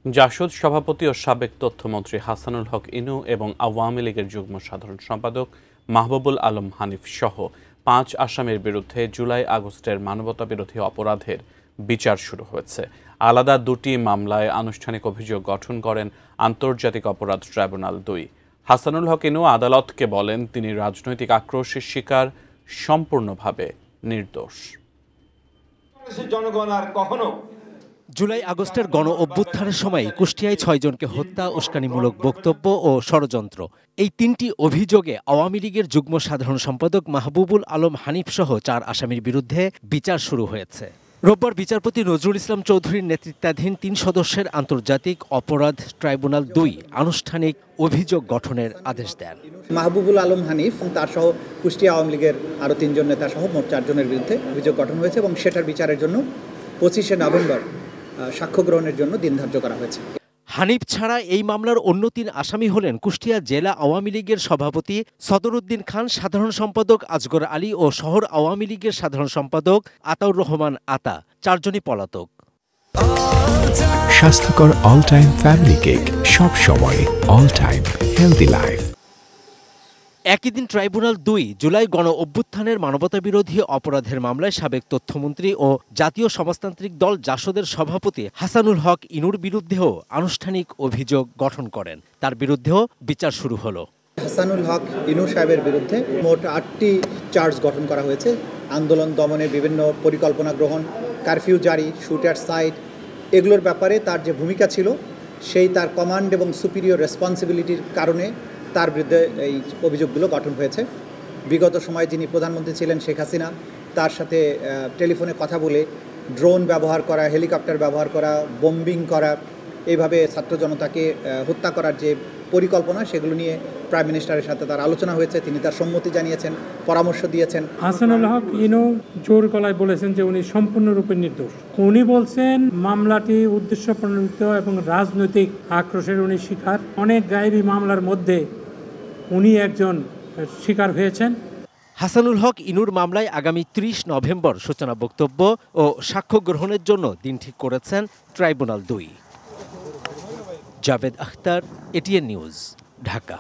জাসদ সভাপতি ও সাবেক তথ্যমন্ত্রী হাসানুল হক ইনু এবং আওয়ামী লীগের যুগ্ম সাধারণ সম্পাদক মাহবুবুল আলম হানিফ সহ ৫ আসামির বিরুদ্ধে জুলাই আগস্টের মানবতাবিরোধী অপরাধের বিচার শুরু হয়েছে। আলাদা দুটি মামলায় আনুষ্ঠানিক অভিযোগ গঠন করেন আন্তর্জাতিক অপরাধ ট্রাইব্যুনাল ২। হাসানুল হক ইনু আদালতকে বলেন, তিনি রাজনৈতিক আক্রোশের শিকার, সম্পূর্ণভাবে নির্দোষ। জনগণ আর কখনো জুলাই আগস্টের গণ অভ্যুত্থানের সময় কুষ্টিয়ায় ৬ জনকে হত্যা, উস্কানিমূলক বক্তব্য ও ষড়যন্ত্র, এই ৩টি অভিযোগে আওয়ামী লীগের যুগ্ম সাধারণ সম্পাদক মাহবুবুল আলম হানিফ সহ ৪ আসামির বিরুদ্ধে বিচার শুরু হয়েছে। রোববার বিচারপতি নজরুল ইসলাম চৌধুরীর নেতৃত্বাধীন ৩ সদস্যের আন্তর্জাতিক অপরাধ ট্রাইব্যুনাল ২ আনুষ্ঠানিক অভিযোগ গঠনের আদেশ দেন। মাহবুবুল আলম হানিফ তার সহ কুষ্টিয়া আওয়ামী লীগের আরও ৩ জন নেতা সহ মোট ৪ জনের বিরুদ্ধে অভিযোগ গঠন হয়েছে এবং সেটার বিচারের জন্য ২৫শে নভেম্বর সাক্ষ্য গ্রহণের জন্য দিন ধার্য করা হয়েছে। হানিফ ছাড়া এই মামলার অন্য ৩ আসামি হলেন কুষ্টিয়া জেলা আওয়ামী লীগের সভাপতি সদরউদ্দিন খান, সাধারণ সম্পাদক আজগর আলী ও শহর আওয়ামী লীগের সাধারণ সম্পাদক আতাউর রহমান আতা। ৪ জনই পলাতক। স্বাস্থ্যকর অল টাইম ফ্যামিলি কেক, সব সময় অল টাইম হেলদি লাইফ। একই দিন ট্রাইব্যুনাল ২ জুলাই গণ অভ্যুত্থানের মানবতাবিরোধী অপরাধের মামলায় সাবেক তথ্যমন্ত্রী ও জাতীয় সমাজতান্ত্রিক দল জাসদের সভাপতি হাসানুল হক ইনুর বিরুদ্ধেও আনুষ্ঠানিক অভিযোগ গঠন করেন। তার বিরুদ্ধেও বিচার শুরু হলো। হাসানুল হক ইনু সাহেবের বিরুদ্ধে মোট ৮টি চার্জ গঠন করা হয়েছে। আন্দোলন দমনে বিভিন্ন পরিকল্পনা গ্রহণ, কারফিউ জারি, শুট অ্যাট সাইট, এগুলোর ব্যাপারে তার যে ভূমিকা ছিল, সেই তার কমান্ড এবং সুপিরিয়র রেসপন্সিবিলিটির কারণে তার বিরুদ্ধে এই অভিযোগগুলো গঠন হয়েছে। বিগত সময়ে যিনি প্রধানমন্ত্রী ছিলেন শেখ হাসিনা, তার সাথে টেলিফোনে কথা বলে ড্রোন ব্যবহার করা, হেলিকপ্টার ব্যবহার করা, বোম্বিং করা, এইভাবে ছাত্র জনতাকে হত্যা করার যে পরিকল্পনা, সেগুলো নিয়ে প্রাইম মিনিস্টারের সাথে তার আলোচনা হয়েছে। তিনি তার সম্মতি জানিয়েছেন, পরামর্শ দিয়েছেন। হাসানুল হক ইনু জোর গলায় বলেছেন যে উনি সম্পূর্ণরূপে নির্দোষ। উনি বলছেন মামলাটি উদ্দেশ্য প্রণোদিত এবং রাজনৈতিক আক্রোশের উনি শিকার। অনেক গায়েবী মামলার মধ্যে উনি একজন শিকার হয়েছেন। হাসানুল হক ইনুর মামলায় আগামী ৩০ নভেম্বর সূচনা বক্তব্য ও সাক্ষ্য গ্রহণের জন্য দিন ঠিক করেছেন tribunal ২। Javed Akhtar, ATN news, Dhaka.